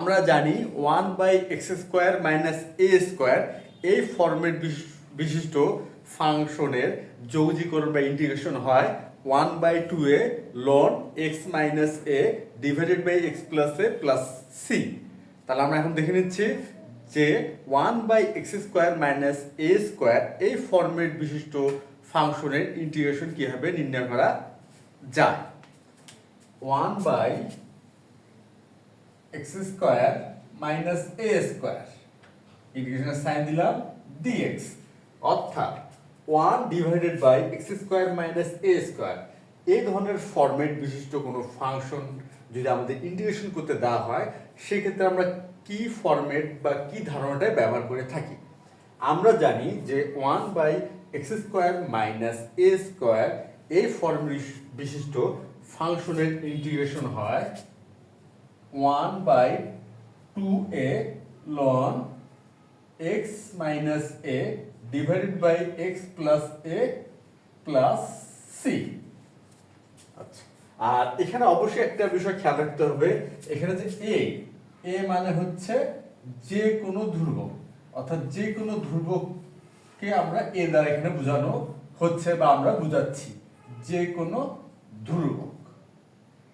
আমরা জানি 1/x² - a² এই ফর্মের বিশিষ্ট ফাংশনের যৌগীকরণ বা ইন্টিগ্রেশন হয় 1/2a ln x - a divided by x + a + c। তাহলে আমরা এখন দেখে নিচ্ছি যে 1/x² - a² এই ফর্মের বিশিষ্ট ফাংশনের ইন্টিগ্রেশন কিভাবে নির্ণয় করা যায়। 1/x² - a² ইন্টিগ্রেশনের সাইন দিলাম dx, অর্থাৎ 1/x² - a² এই ধরনের ফরম্যাট বিশিষ্ট কোনো ফাংশন যদি আমাদের ইন্টিগ্রেশন করতে দেওয়া হয়, সেক্ষেত্রে আমরা কি ফরম্যাট বা কি ধারণাটা ব্যবহার করে থাকি। আমরা জানি যে 1/x² - a² এই ফর্ম বিশিষ্ট ফাংশনের ইন্টিগ্রেশন হয় 1/2a ln x - a divided by x + a + c। আচ্ছা, আর এখানে অবশ্যই একটা বিষয় খেয়াল রাখতে হবে, এখানে যে a মানে হচ্ছে যে কোনো ধ্রুবক, অর্থাৎ যে কোনো ধ্রুবককে আমরা a দ্বারা এখানে বোঝানো হচ্ছে বা আমরা বুঝাচ্ছি যে কোনো ধ্রুবক।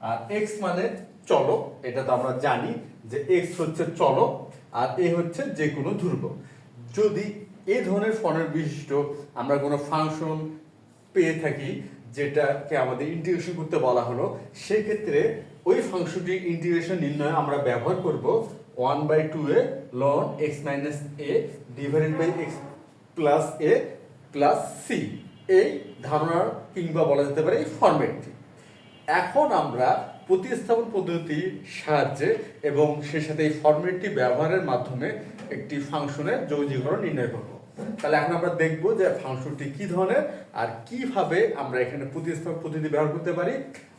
আর x মানে চলক, এটা তো আমরা জানি যে x হচ্ছে চলক আর a হচ্ছে যে কোনো ধ্রুবক। যদি এই ধরনের ফর্মের বিশিষ্ট আমরা কোনো ফাংশন পেয়ে থাকি যেটাকে আমাদের ইন্টিগ্রেশন করতে বলা হলো, সেক্ষেত্রে ওই ফাংশনটির ইন্টিগ্রেশন নির্ণয়ে আমরা ব্যবহার করব 1/2a ln x - a divided by x + a + c এই ধারণার কিংবা বলা যেতে পারে এই ফরম্যাটটি। এখন আমরা প্রতিস্থাপন পদ্ধতির সাহায্যে এবং সেই সাথে এই ফরম্যাটটি ব্যবহারের মাধ্যমে একটি ফাংশনের যৌগীকরণ নির্ণয় করব। তাহলে এখন আমরা দেখব যে ফাংশনটি কি ধরনের আর কিভাবে আমরা এখানে প্রতিস্থাপন পদ্ধতি ব্যবহার করতে পারি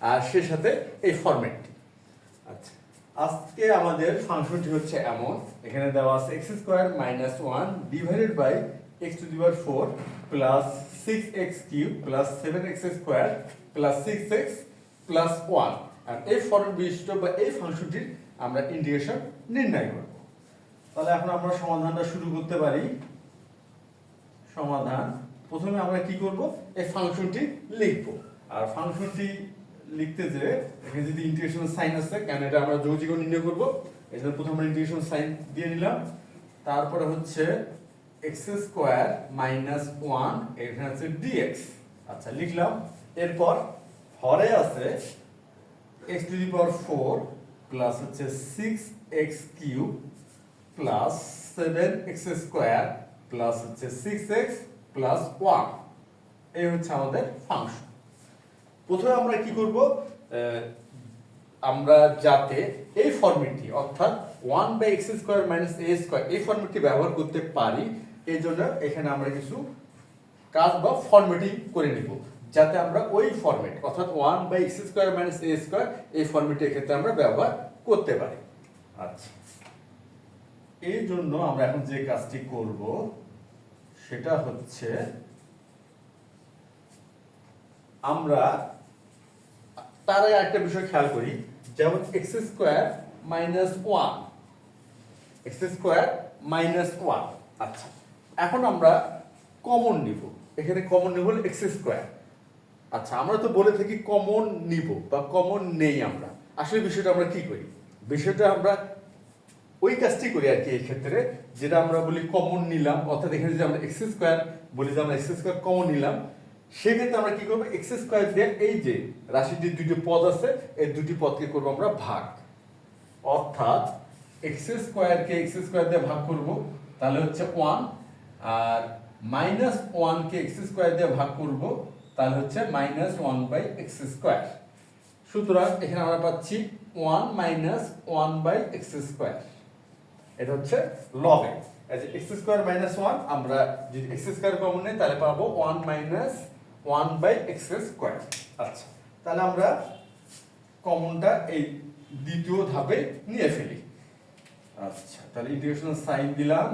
আর সেই সাথে এই ফরম্যাটটি। আচ্ছা, আজকে আমাদের ফাংশনটি হচ্ছে এমন, এখানে দেওয়া আছে x² - 1 divided by x⁴ plus 6x³ plus 7x² plus 6x plus 1। আর এই ফর্মের বিশিষ্ট বা এই ফাংশনটির আমরা ইন্টিগ্রেশন নির্ণয় করব। তাহলে এখন আমরা সমাধানটা শুরু করতে পারি। সমাধান, প্রথমে আমরা কি করব, এই ফাংশনটি লিখব। আর ফাংশনটি লিখতে যে এখানে যদি ইন্টিগ্রেশন সাইন আছে, কেন এটা আমরা যৌগীকরণ নির্ণয় করব, এজন্য প্রথমে আমরা ইন্টিগ্রেশন সাইন দিয়ে নিলাম। তারপরে হচ্ছে x² - 1 এখানে আছে dx। আচ্ছা, লিখলাম। এরপর হরে আছে x⁴ প্লাস হচ্ছে 6x³ প্লাস 7x² প্লাস হচ্ছে 6x প্লাস 1। এই হচ্ছে আমাদের ফাংশন। প্রথমে আমরা কি করব, আমরা যাতে এই ফর্মেটটি অর্থাৎ 1/x² - a² এই ফর্মেটটি ব্যবহার করতে পারি, এই জন্য এখানে আমরা কিছু কাজ বা ফরম্যাটিং করে নিব যাতে আমরা ওই ফরম্যাট অর্থাৎ 1/x² - a² এই ফরম্যাটের ক্ষেত্রে আমরা ব্যবহার করতে পারি। আচ্ছা, এই জন্য আমরা এখন যে কাজটি করব সেটা হচ্ছে আমরা তার আগে একটা বিষয় খেয়াল করি, যেমন x² - 1 x² - 1। আচ্ছা, এখন আমরা কমন নিব, এখানে কমন নিব হলো x²। আচ্ছা, আমরা তো বলে থাকি কমন নিব বা কমন নেই। আমরা আসলে বিষয়টা আমরা কি করি, বিষয়টা আমরা ওই কাজটি করি আর কি এই ক্ষেত্রে, যেটা আমরা বলি কমন নিলাম, অর্থাৎ এখানে যদি আমরা x² বলি যে আমরা x² কমন নিলাম, সেক্ষেত্রে আমরা কি করবো, x² দিয়ে এই যে রাশিটির দুটি পদ আছে এই দুটি পদকে করবো আমরা ভাগ, অর্থাৎ x² কে x² দিয়ে ভাগ করব, তাহলে হচ্ছে 1, আর -1 কে x² দিয়ে ভাগ করব, তাহলে হচ্ছে -1/x²। সুতরাং এখানে আমরা পাচ্ছি 1 - 1/x²। এটা হচ্ছে লবে, এই যে x² - 1 আমরা যদি x² কমন নেই তাহলে পাবো 1 - 1/x²। আচ্ছা, তাহলে আমরা কমনটা এই দ্বিতীয় ধাপে নিয়ে ফেলি। আচ্ছা, তাহলে ইন্টিগ্রেশন সাইন দিলাম।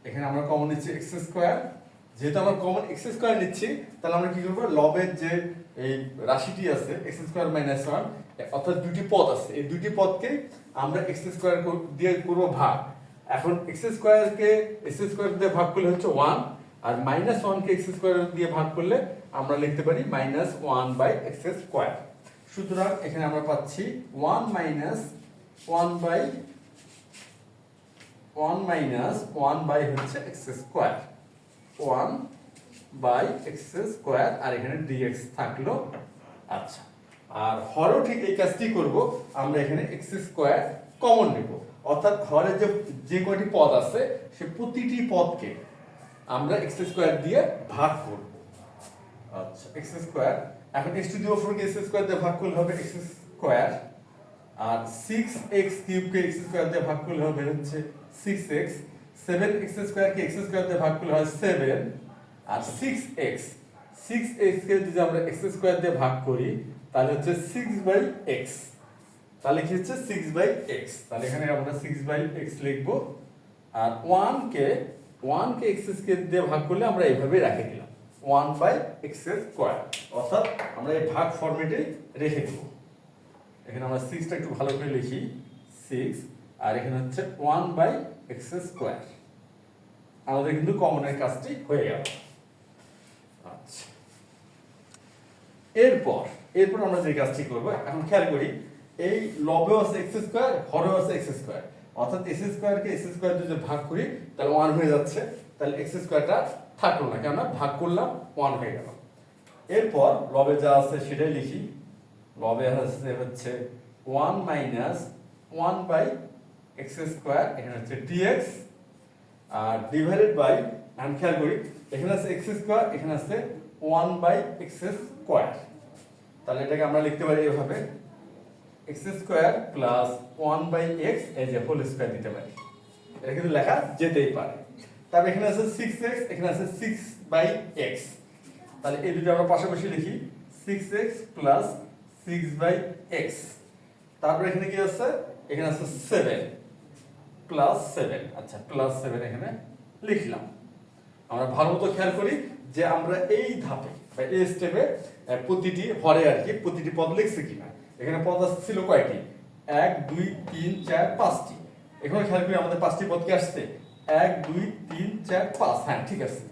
এখানে আমরা কমন নিচ্ছি x², যেহেতু আমরা কমন x² নিচ্ছি তাহলে আমরা কি করব, লবের যে এই রাশিটি আছে x² - 1 অর্থাৎ দুটি পদ আছে, এই দুটি পদকে আমরা এক্স স্কোয়ার দিয়ে করবো ভাগ। এখন এক্স স্কোয়ারকে এক্স স্কোয়ার দিয়ে ভাগ করলে হচ্ছে 1, আর মাইনাস 1 কে এক্স স্কোয়ার দিয়ে ভাগ করলে আমরা লিখতে পারি মাইনাস 1 বাই এক্স স্কোয়ার। সুতরাং এখানে আমরা পাচ্ছি 1 মাইনাস 1 বাই হচ্ছে x square, 1 by x square, আর এখানে ডিএক্স থাকলো। আচ্ছা, আর হরও ঠিক এই কাজটি করব, আমরা এখানে এক্স স্কোয়ার কমন নেব, অর্থাৎ হরে যে কয়টি পদ আছে সে প্রতিটি পদকে আমরা এক্স স্কোয়ার দিয়ে ভাগ করব। আচ্ছা, এক্স স্কোয়ার, এখন x to the power 4 K x square দিয়ে ভাগ করলে হবে এক্স স্কোয়ার, আর 6x কিউব কে এক্স স্কোয়ার দিয়ে ভাগ করলে হবে হচ্ছে 6x, 7x স্কোয়ার কে এক্স স্কোয়ার দিয়ে ভাগ করলে হয় 7, আর 6x কে যদি আমরা এক্স স্কোয়ার দিয়ে ভাগ করি তাহলে হচ্ছে 6/x, তাহলে কি হচ্ছে 6/x, তাহলে এখানে আমরা 6/x লিখব। আর 1 কে এক্স স্কোয়ার দিয়ে ভাগ করলে আমরা এইভাবে রেখে দিলাম 1/x স্কোয়ার, অর্থাৎ আমরা এই ভাগ ফরম্যাটে রেখে দেব। এখানে আমরা 6টা একটু ভালো করে লিখি, 6, আর এখানে হচ্ছে 1/x স্কোয়ার। আমাদের কিন্তু কমনের কাজটি হয়ে গেল। আচ্ছা, এরপর আমরা যে কাজটি করব, এখন খেয়াল করি, এই লবেও আছে এক্স স্কোয়ার, হরেও আছে এক্স স্কোয়ার, অর্থাৎ এক্স স্কোয়ারকে এক্স স্কোয়ার দিয়ে ভাগ করি তাহলে 1 হয়ে যাচ্ছে, তাহলে এক্স স্কোয়ারটা থাকলো না, কেননা ভাগ করলাম 1 হয়ে গেল। এরপর লবে যা আছে সেটাই লিখি, লবে আছে হচ্ছে 1 মাইনাস 1/x স্কোয়ার, এখানে হচ্ছে dx, আর ডিভাইডেড বাই, এখন খেয়াল করি এখানে আছে x স্কোয়ার, এখানে আছে 1/x স্কোয়ার, তাহলে এটাকে আমরা লিখতে পারি এভাবে x স্কোয়ার প্লাস 1/x এই যে হোল স্কোয়ার দিতে পারি, এটা কিন্তু লেখা যেতেই পারে। তারপর এখানে আছে 6x, এখানে আছে 6/x, তাহলে এই দুটো আমরা পাশাপাশি লিখি 6x প্লাস 6/x। তারপর এখানে কি আছে, এখানে আছে 7 প্লাস 7, আচ্ছা প্লাস 7 এখানে লিখলাম। আমরা ভালো মতো খেয়াল করি যে আমরা এই ধাপে বা এই স্টেপে প্রতিটি হরে আর কি প্রতিটি পদ লিখছি কিনা। এখানে পদ ছিল কয়টি, 1 2 3 4 5টি। এখানে খেয়াল করি আমাদের 5টি পদ কি আসছে, 1 2 3 4 5, হ্যাঁ ঠিক আছে।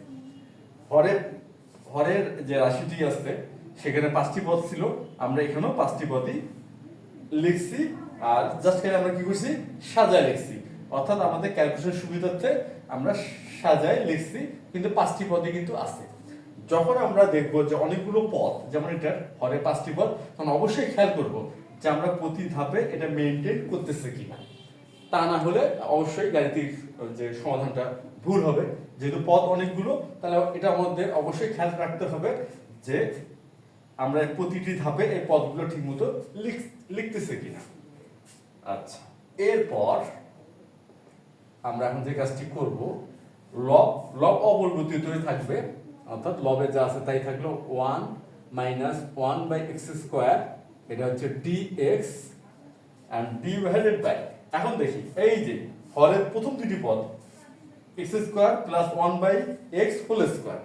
হরের যে রাশিটি আছে সেখানে 5টি পদ ছিল, আমরা এখানেও 5টি পদই লিখছি, আর জাস্ট খালি আমরা কি করছি, সাজায় লিখছি, অর্থাৎ আমাদের ক্যালকুলেশন সুবিধার্থে আমরা সাজায় লিখছি, কিন্তু 5টি পদই কিন্তু আছে। যখন আমরা দেখব যে অনেকগুলো পদ, যেমন এটা হরে 5টি পদ, তখন অবশ্যই খেয়াল করব যে আমরা প্রতি ধাপে এটা মেইনটেইন করতেছে কিনা, তা না হলে অবশ্যই গাণিতিক যে সমাধানটা ভুল হবে। যেহেতু পদ অনেকগুলো, তাহলে এটা আমাদের অবশ্যই খেয়াল রাখতে হবে যে আমরা প্রতিটি ধাপে এই পদগুলো ঠিকমতো লিখতেছে কিনা। আচ্ছা, এরপর আমরা এখন যে কাজটি করব, লব অপরিবর্তিতই থাকবে, অর্থাৎ লবে যা আছে তাই থাকলো 1 মাইনাস 1/x স্কোয়ার, এটা হচ্ছে dx and ডিভাইডেড বাই, এখন দেখি এই যে হরের প্রথম দুটি পদ x square plus 1/x whole square,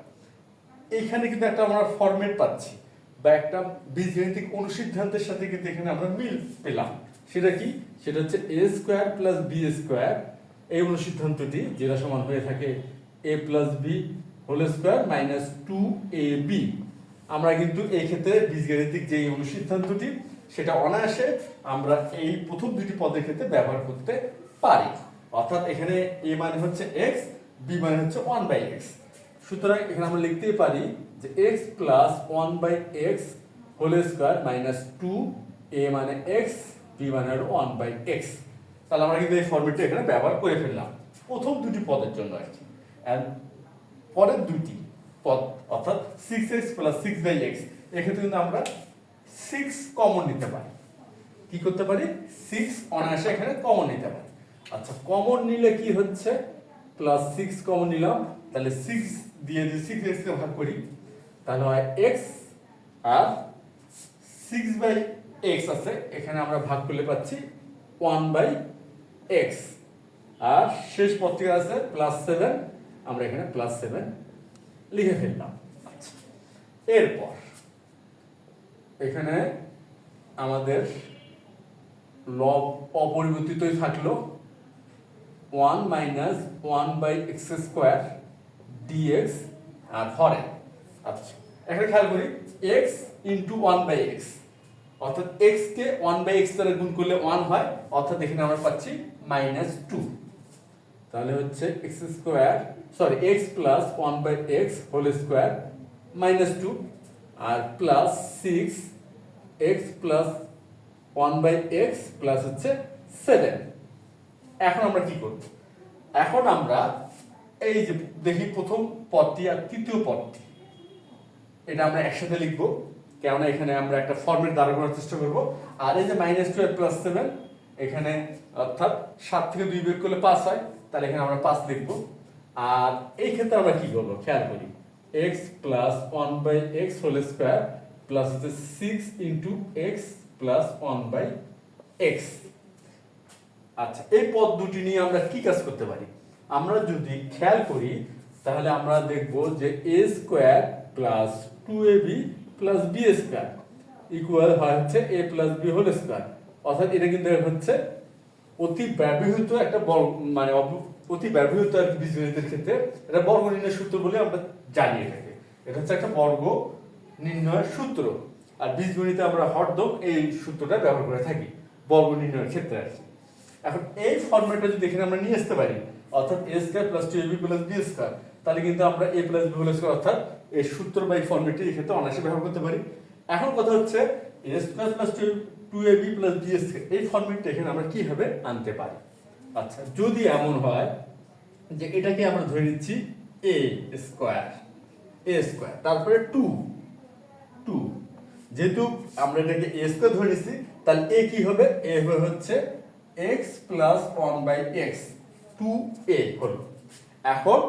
এইখানে কিন্তু একটা আমরা ফরম্যাট পাচ্ছি বা একটা বীজগণিতিক অনুসিদ্ধান্তের সাথে কিন্তু এখানে আমরা মিল পেলাম। সেটা কি, সেটা হচ্ছে a square plus b square, এই অনুসিদ্ধান্তটি যেটা সমান হয়ে থাকে a plus b whole square minus 2ab। আমরা কিন্তু এই ক্ষেত্রে বীজগণিতিক যে অনুসিদ্ধান্তটি সেটা অনায়াসে আমরা এই প্রথম দুটি পদের ক্ষেত্রে ব্যবহার করতে পারি, অর্থাৎ এখানে a মানে হচ্ছে x, b মানে হচ্ছে 1/x। সুতরাং এখানে আমরা লিখতেই পারি যে x plus 1/x whole square minus 2a মানে x, b মানে 1/x। তাহলে আমরা কিন্তু এই ফর্মেটটা এখানে ব্যবহার করে ফেললাম প্রথম দুটি পদের জন্য আর কি। এন্ড পরের দুটি পদ অর্থাৎ 6x প্লাস 6/x, এক্ষেত্রে কিন্তু আমরা 6 কমন নিতে পারি। কি করতে পারি, 6 অনায়াসে এখানে কমন নিতে পারি। আচ্ছা, কমন নিলে কি হচ্ছে, প্লাস 6 কমন নিলাম, তাহলে 6 দিয়ে যদি 6x কে ভাগ করি তাহলে হয় x, আর 6/x আছে, এখানে আমরা ভাগ করলে পাচ্ছি 1/x, আর শেষ পদটি আছে প্লাস 7, আমরা এখানে প্লাস 7 লিখে ফেললাম। আচ্ছা, এরপর এখানে আমাদের লব অপরিবর্তিতই থাকলো, 1 মাইনাস 1/x² dx আর হরে। আচ্ছা এখানে খেয়াল করি x ইন্টু 1/x, অর্থাৎ x কে 1/x দ্বারা গুণ করলে 1 হয়, অর্থাৎ এখানে আমরা পাচ্ছি -2। তাহলে হচ্ছে x plus 1/x whole square -2 আর plus 6x plus 1/x plus হচ্ছে 7। এখন আমরা কি করব? এখন আমরা এই যে দেখি প্রথম পদটি আর তৃতীয় পদটি, এটা আমরা একসাথে লিখব, কেননা এখানে আমরা একটা ফর্মেট দ্বারা করার চেষ্টা করব। আর এই যে -2 প্লাস 7, এখানে অর্থাৎ 7 থেকে 2 বিয়োগ করলে 5 হয়, তাহলে এখানে আমরা 5 লিখব। আর এই ক্ষেত্রে আমরা কি করব খেয়াল করি, x plus 1/x whole square plus হচ্ছে 6 ইন্টু x প্লাস 1/x। আচ্ছা এই পদ দুটি নিয়ে আমরা কি কাজ করতে পারি? আমরা যদি খেয়াল করি তাহলে আমরা দেখব যে a square plus 2ab plus b square equal হয় হচ্ছে a plus b whole square, অর্থাৎ এটা কিন্তু হচ্ছে অতি ব্যবহৃত একটা বর্গ, মানে অতি ব্যবহৃত আর কি বীজগণিতের ক্ষেত্রে এটা বর্গ নির্ণয়ের সূত্র বলে আমরা জানি। এটা হচ্ছে একটা বর্গ নির্ণয়ের সূত্র, আর বীজগণিতে আমরা হরদম এই সূত্রটা ব্যবহার করে থাকি বর্গ নির্ণয়ের ক্ষেত্রে। এখন এই ফর্মেটটা যদি এখানে আমরা নিয়ে আসতে পারি, অর্থাৎ a square plus 2ab plus b square, তাহলে কিন্তু আমরা a plus b whole square অর্থাৎ এই সূত্র বা এই ফর্মেটটি এই ক্ষেত্রে অনায়াসে ব্যবহার করতে পারি। এখন কথা হচ্ছে a square plus 2ab plus b square এই ফর্মেটটা এখানে আমরা কিভাবে আনতে পারি? আচ্ছা যদি এমন হয় যে এটাকে আমরা ধরে নিচ্ছি a স্কয়ার তারপরে 2, যেহেতু আমরা এটাকে a স্কয়ার ধরে নিচ্ছি, তাহলে a কি হবে? a হবে হচ্ছে x প্লাস 1/x, 2a হলো। এখন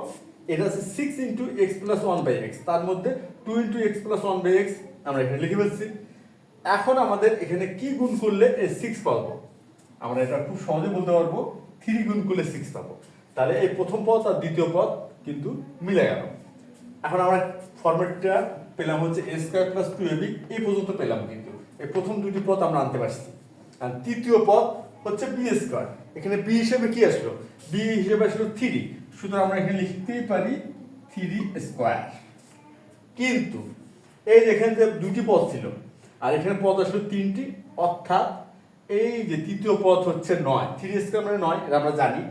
এটা হচ্ছে 6 ইন্টু x প্লাস 1/x, তার মধ্যে 2 ইন্টু x প্লাস 1/x আমরা এখানে লিখে ফেলছি। এখন আমাদের এখানে কি গুণ করলে এই 6 পাবো? আমরা এটা খুব সহজে বলতে পারবো 3 গুণ করলে 6 পাবো। তাহলে এই প্রথম পদ আর দ্বিতীয় পদ কিন্তু মিলে গেল। এখন আমরা ফরম্যাটটা পেলাম হচ্ছে a স্কয়ার প্লাস 2ab, এই পর্যন্ত পেলাম, কিন্তু এই প্রথম দুটি পদ আমরা আনতে পারছি। আর তৃতীয় পদ হচ্ছে b স্কয়ার, এখানে b হিসেবে কি আসলো? b হিসেবে আসলো 3, সুতরাং আমরা এখানে লিখতেই পারি 3 স্কয়ার। কিন্তু এই এখানে যে দুটি পদ ছিল আর এখানে পদ আসলো 3টি, অর্থাৎ এই যে তৃতীয় পদ হচ্ছে 9, 3 স্কয়ার মানে 9, এটা আমরা জানি।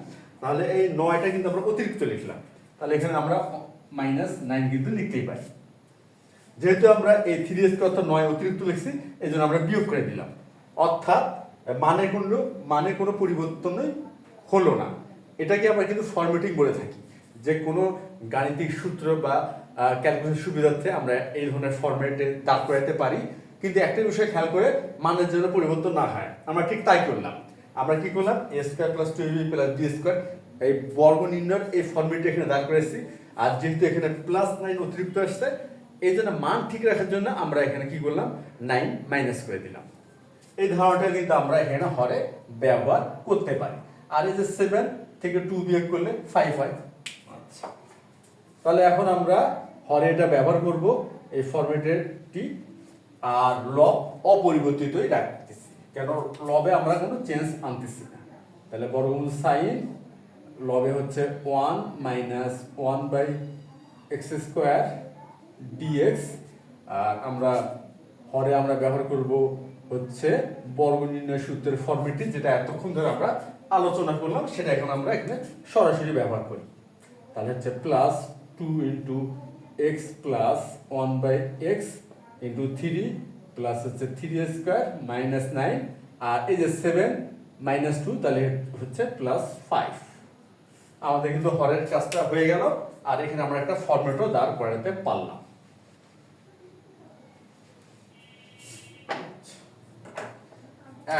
তাহলে এই 9টা কিন্তু আমরা অতিরিক্ত লিখলাম, তাহলে এখানে আমরা -9 কিন্তু লিখতেই পারি। যেহেতু আমরা এই 3 স্কয়ার অর্থাৎ 9 অতিরিক্ত লিখছি, এই জন্য আমরা বিয়োগ করে দিলাম, অর্থাৎ মানে কোনো পরিবর্তনই হলো না। এটাকে আমরা কিন্তু ফরম্যাটিং বলে থাকি, যে কোনো গাণিতিক সূত্র বা ক্যালকুলেশন সুবিধার্থে আমরা এই ধরনের ফরম্যাটে দাঁড় করাতে পারি, কিন্তু একটা বিষয় খেয়াল করে মানের জন্য পরিবর্তন না হয়। আমরা ঠিক তাই করলাম। আমরা কি করলাম? a square plus 2ab plus b square এই বর্গ নির্ণয়ের এই ফরম্যাটে এখানে দাঁড় করেছি, আর যেহেতু এখানে +9 অতিরিক্ত আসছে, এই জন্য মান ঠিক রাখার জন্য আমরা এখানে কি করলাম? 9 মাইনাস করে দিলাম। এই ধারণাটা কিন্তু আমরা এখানে হরে ব্যবহার করতে পারি। আর এই যে 7 থেকে 2 বিয়োগ করলে 5 হয়। আচ্ছা তাহলে এখন আমরা হরে এটা ব্যবহার করব এই ফরম্যাটেরটি, আর লব অপরিবর্তিতই রাখতেছি, কেন লবে আমরা কোনো চেঞ্জ আনতেছি না। তাহলে বর্গমূল সাইন লবে হচ্ছে 1 মাইনাস 1/x² dx, আর আমরা হরে আমরা ব্যবহার করব হচ্ছে বর্গ নির্ণয় সূত্রের ফর্মেটটি, যেটা এতক্ষণ ধরে আমরা আলোচনা করলাম, সেটা এখন আমরা এখানে সরাসরি ব্যবহার করি। তাহলে হচ্ছে plus 2 into x plus 1/x into 3 plus হচ্ছে 3 স্কয়ার মাইনাস 9, আর এই যে 7 মাইনাস 2, তাহলে হচ্ছে প্লাস 5। আমাদের কিন্তু হরের কাজটা হয়ে গেল, আর এখানে আমরা একটা ফরম্যাটও দাঁড় করাতে পারলাম।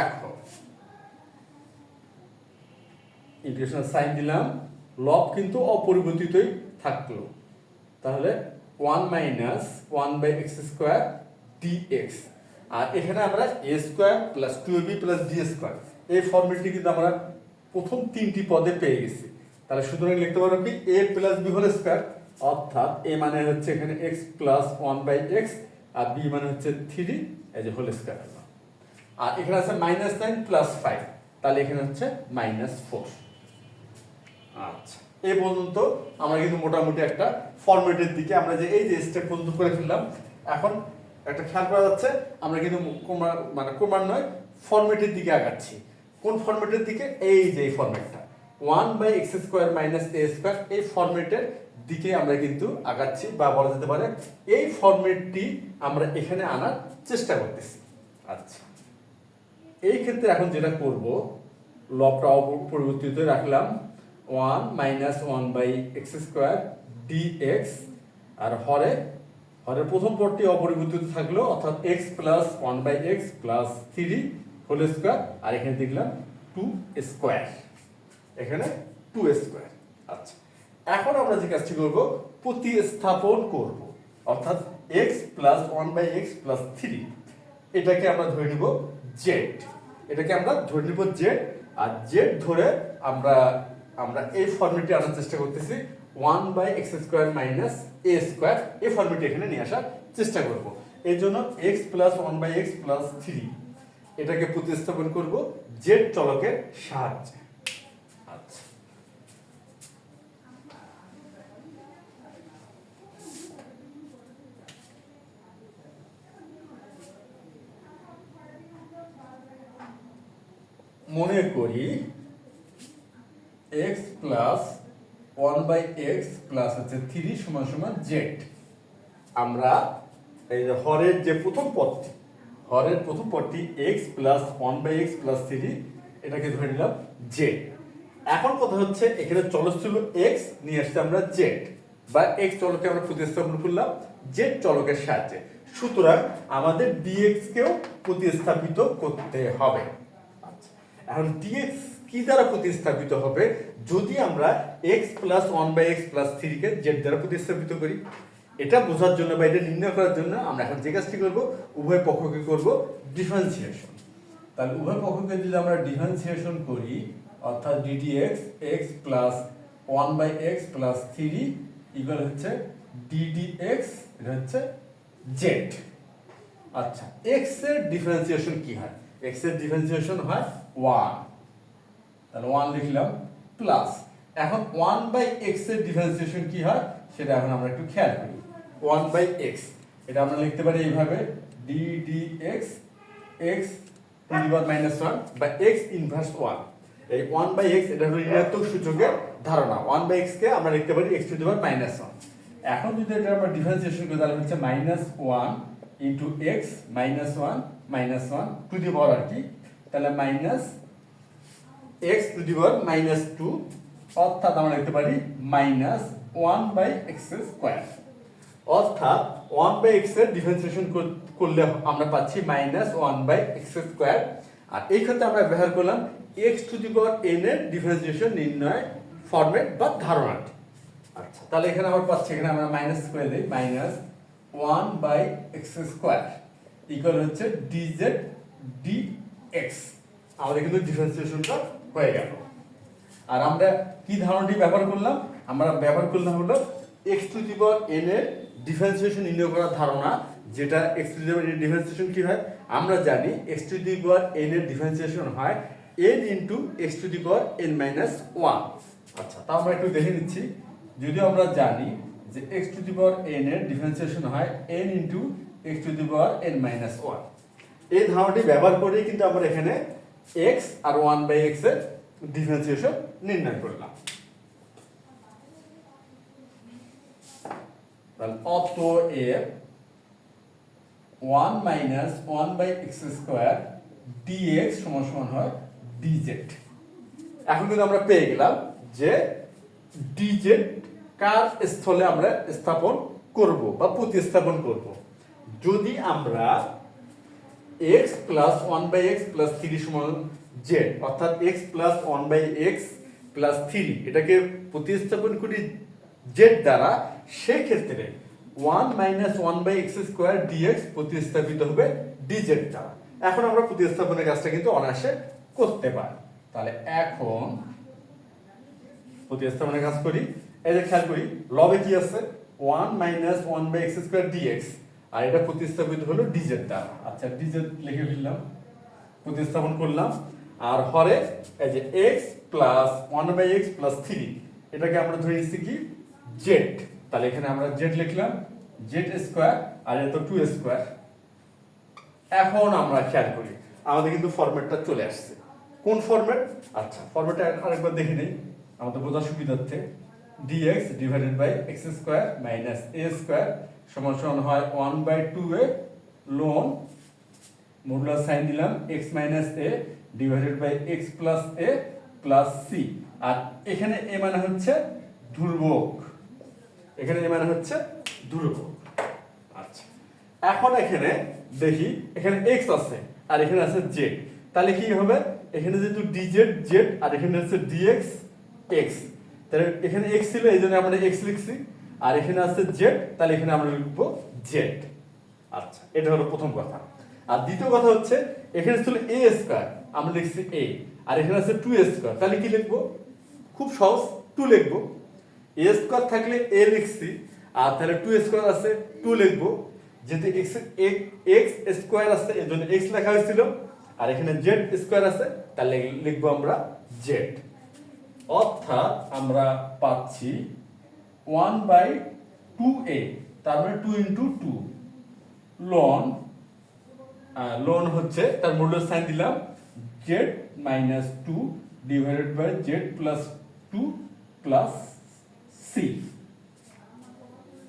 এখন ইন্টিগ্রেশন সাইন দিলাম, লব কিন্তু অপরিবর্তিতই থাকলো। তাহলে 1 মাইনাস 1/x² dx, আর এখানে আমরা a square plus 2ab plus b square এই ফর্মেটটি কিন্তু আমরা প্রথম তিনটি পদে পেয়ে গেছি। তাহলে সুতরাং লিখতে পারবো কি a plus b whole square, অর্থাৎ a মানে হচ্ছে এখানে x প্লাস 1/x আর b মানে হচ্ছে 3 এই যে হোল স্কয়ার। আর এখানে আছে -9 প্লাস 5, তাহলে এখানে হচ্ছে -4। আচ্ছা, এই পর্যন্ত আমরা কিন্তু মোটামুটি একটা ফরম্যাটের দিকে আমরা যে এই যে স্টেপ পর্যন্ত করে ফেললাম। এখন একটা খেয়াল করা যাচ্ছে আমরা কিন্তু ক্রমান্বয়ে ফরম্যাটের দিকে আগাচ্ছি। কোন ফরম্যাটের দিকে? এই যে এই ফরম্যাটটা 1/x² - a², এই ফরম্যাটের দিকে আমরা কিন্তু আগাচ্ছি, বা বলা যেতে পারে এই ফরম্যাটটি আমরা এখানে আনার চেষ্টা করতেছি। আচ্ছা, এই ক্ষেত্রে এখন যেটা করব, লবটা অপরিবর্তিত রাখলাম, 1 - 1/x² dx, আর হরের প্রথম পদটি অপরিবর্তিত থাকলো, অর্থাৎ x + 1/x + 3 হোল স্কয়ার, আর এখানে দেখলাম 2 স্কয়ার, এখানে 2 স্কয়ার। আচ্ছা, এখন আমরা যে কাজটি করব, প্রতিস্থাপন করব, অর্থাৎ x + 1/x + 3 এটাকে আমরা ধরে নিব z, এটাকে আমরা ধরে নিব z, আর z ধরে আমরা এই ফর্মেটে আনার চেষ্টা করতেছি, 1/x² - a², এই ফর্মেটে এখানে নিয়ে আসার চেষ্টা করব। এর জন্য x + 1/x + 3 এটাকে প্রতিস্থাপন করব z চলকের সাহায্যে। আচ্ছা, মনে করি x + 1/x + 3 = z। আমরা এই যে হরের যে প্রথম পদটি, x + 1/x + 3 এটাকে ধরে নিলাম z। এখন কথা হচ্ছে এখানে চলক ছিল x, নিয়ে আসছে আমরা z, বা x চলকে আমরা প্রতিস্থাপন করলাম z চলকের সাহায্যে। সুতরাং আমাদের dx কেও প্রতিস্থাপিত করতে হবে। এখন dx কি দ্বারা প্রতিস্থাপিত হবে? যদি আমরা x + 1/x + 3 কে z দ্বারা প্রতিস্থাপিত করি। এটা বোঝার জন্য বা এটা নির্ণয় করার জন্য আমরা এখন যে কাজটি করব, উভয় পক্ষকে করব ডিফারেন্সিয়েশন। তাহলে উভয় পক্ষকে যদি আমরা ডিফারেন্সিয়েশন করি, অর্থাৎ ddx x + 1/x + 3 ইকুয়াল হচ্ছে ddx, এটা হচ্ছে z। আচ্ছা, x এর ডিফারেন্সিয়েশন কি হয়? x এর ডিফারেন্সিয়েশন হয় 1, তাহলে 1 লিখলাম, প্লাস এখন 1/x এর ডিফারেন্সিয়েশন কি হয় সেটা এখন আমরা একটু খেয়াল করি। 1/x এটা আমরা লিখতে পারি এইভাবে, ddx x টু দি পাওয়ার -1 বা x ইনভার্স 1। এই 1/x এটা হলো ঋণাত্মক সূচকের ধারণা, 1/x কে আমরা লিখতে পারি x টু দি পাওয়ার -1। এখন যদি এটা আমরা ডিফারেন্সিয়েশন করি, তাহলে হচ্ছে -1 ইনটু x -1 টু দি পাওয়ার আর কি, তাহলে মাইনাস x টু দি পাওয়ার -2, অর্থাৎ আমরা লিখতে পারি -1/x²। অর্থাৎ 1/x এর ডিফারেন্সিয়েশন করলে আমরা পাচ্ছি -1/x²। আর এই ক্ষেত্রে আমরা ব্যবহার করলাম x to the power n এর ডিফারেন্সিয়েশন নির্ণয় ফরম্যাট বা ধারণাটি। আচ্ছা, তাহলে এখানে আমরা পাচ্ছি, এখানে আমরা মাইনাস করে দেই, -1/x² ইকুয়াল হচ্ছে dz dx। আমাদের কিন্তু ডিফারেন্সিয়েশনটা হয়ে গেল। আর আমরা কি ধারণাটি ব্যবহার করলাম? আমরা ব্যবহার করলাম হলো x to the power n এর ডিফারেন্সিয়েশন নির্ণয় করার ধারণা, যেটা x to the power n এর ডিফারেন্সিয়েশন কি হয়? আমরা জানি x to the power n এর ডিফারেন্সিয়েশন হয় n into x to the power n - 1। আচ্ছা, তা আমরা একটু দেখে নিচ্ছি। যদিও আমরা জানি যে x to the power n এর ডিফারেন্সিয়েশন হয় n into x to the power n - 1। এই ধারণাটি ব্যবহার করেই কিন্তু আমরা এখানে x আর 1/x এর ডিফারেন্সিয়েশন নির্ণয় করলাম। তাহলে অতএব 1 - 1/x² dx = হয় dz। এখন কিন্তু আমরা পেয়ে গেলাম যে dz কার স্থলে আমরা স্থাপন করব বা প্রতিস্থাপন করব। যদি আমরা x + 1/x + 3 = z, অর্থাৎ x + 1/x + 3 এটাকে প্রতিস্থাপন করি z দ্বারা, সেই ক্ষেত্রে 1 - 1/x² dx প্রতিস্থাপিত হবে dz দ্বারা। এখন আমরা প্রতিস্থাপনের কাজটা কিন্তু অনায়াসে করতে পারি। তাহলে এখন প্রতিস্থাপনের কাজ করি। এই যে খেয়াল করি, লবে কি আছে? 1 - 1/x² dx, আর এটা প্রতিস্থাপিত হলো dz দ্বারা। আচ্ছা, dz লিখে ফেললাম, প্রতিস্থাপন করলাম, আর হরে এই যে এক্স প্লাস 1/x প্লাস 3, এটাকে আমরা ধরে নিচ্ছি কি জেড। তাহলে এখানে আমরা জেড লিখলাম, জেড স্কোয়ার, আর এত 2 স্কোয়ার। এখন আমরা খেয়াল করি আমাদের কিন্তু ফরম্যাটটা চলে আসছে। কোন ফরম্যাট? আচ্ছা, ফরম্যাটটা আরেকবার দেখে নেই আমাদের বোঝার সুবিধার্থে। dx divided by x square minus a square সমান সমান হয় 1/2a লন মডুলাস সাইন দিলাম x minus a divided by x plus a plus c। আর এখানে a মানে হচ্ছে ধ্রুবক, এখানে a মানে হচ্ছে ধ্রুবক। আচ্ছা, এখন এখানে দেখি এখানে x আছে আর এখানে আছে z, তাহলে কি হবে? এখানে যেহেতু dz z আর এখানে হচ্ছে dx x, তাহলে এখানে x ছিল এই জন্য আমরা x লিখছি, আর এখানে আছে z, তাহলে এখানে আমরা লিখবো z। আচ্ছা, এটা হলো প্রথম কথা। আর দ্বিতীয় কথা হচ্ছে এখানে ছিল a স্কয়ার, আমরা লিখছি a, আর এখানে আছে 2 স্কয়ার, তাহলে কি লিখবো? খুব সহজ, 2 লিখবো। a স্কয়ার থাকলে a লিখছি, আর তাহলে 2 স্কয়ার আছে 2 লিখবো। যেহেতু x স্কয়ার আছে এর জন্য x লেখা হয়েছিল, আর এখানে z স্কয়ার আছে তাহলে লিখবো আমরা z। অর্থাৎ আমরা পাচ্ছি 1/2a, তার মানে 2 × 2 লন হচ্ছে তার মডুলাস সাইন দিলাম z minus 2 divided by z plus 2 plus c।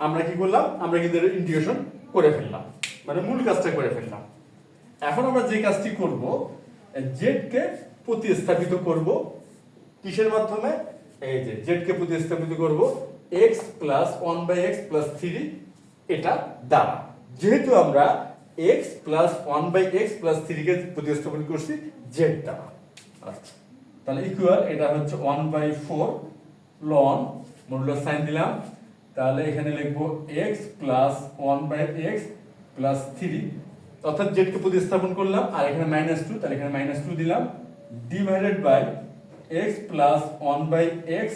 আমরা কি করলাম? আমরা কিন্তু ইন্টিগ্রেশন করে ফেললাম, মানে মূল কাজটা করে ফেললাম। এখন আমরা যে কাজটি করব, z কে প্রতিস্থাপিত করব কিসের মাধ্যমে? এই যে z কে প্রতিস্থাপিত করব x প্লাস 1/x প্লাস 3 এটা দ্বারা। যেহেতু আমরা x প্লাস 1/x প্লাস 3 কে প্রতিস্থাপন করছি z দ্বারা। আচ্ছা, তাহলে ইকুয়াল এটা হচ্ছে 1/4 লন মডুলাস সাইন দিলাম, তাহলে এখানে লিখবো x প্লাস 1/x প্লাস 3, অর্থাৎ z কে প্রতিস্থাপন করলাম, আর এখানে -2, তাহলে এখানে -2 দিলাম divided by x plus 1/x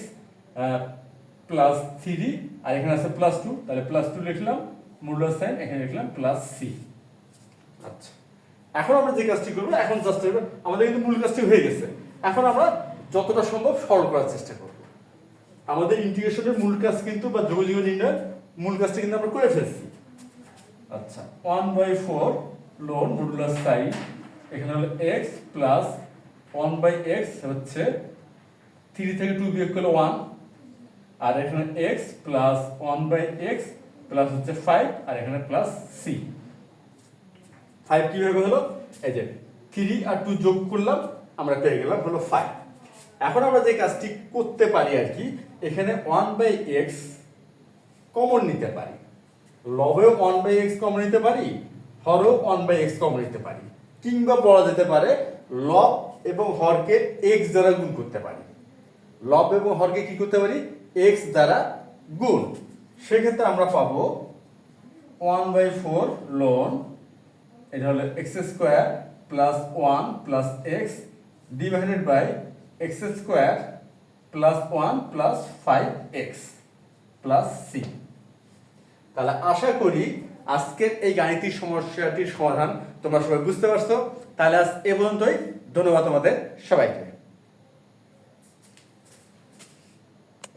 plus 3, আর এখানে আছে +2, তাহলে +2 লিখলাম, মডুলাস সাইন এখানে লিখলাম প্লাস c। আচ্ছা, এখন আমরা যে কাজটি করব, এখন জাস্ট আমাদের কিন্তু মূল কাজটি হয়ে গেছে। এখন আমরা যতটা সম্ভব সরল করার চেষ্টা করব। আমাদের ইন্টিগ্রেশনের মূল কাজ কিন্তু বা যোগযোগ নির্ণয়ের মূল কাজটা কিন্তু আমরা করে ফেলছি। আচ্ছা, 1/4 লন মডুলাস সাইন এখানে হলো x প্লাস 1/x হচ্ছে 3 থেকে 2 বিয়োগ করলে 1, আর এখানে x প্লাস 1/x প্লাস হচ্ছে 5, আর এখানে প্লাস c। 5 কিভাবে হলো? এই যে 3 আর 2 যোগ করলাম, আমরা পেয়ে গেলাম হলো 5। এখন আমরা যে কাজটি করতে পারি আর কি, এখানে 1/x কমন নিতে পারি, লবেও 1/x কমন নিতে পারি, হরেও 1/x কমন নিতে পারি, কিংবা বলা যেতে পারে লব এবং হরকে x দ্বারা গুণ করতে পারি। লব এবং হরকে কি করতে পারি? x দ্বারা গুণ। সেক্ষেত্রে আমরা পাবো 1/4 লন, এটা হলো x square plus 1 plus x divided by x square plus 1 plus 5x plus c। তাহলে আশা করি আজকের এই গাণিতিক সমস্যাটির সমাধান তোমরা সবাই বুঝতে পারছো। তাহলে আজ এ পর্যন্তই। ধন্যবাদ তোমাদের সবাইকে।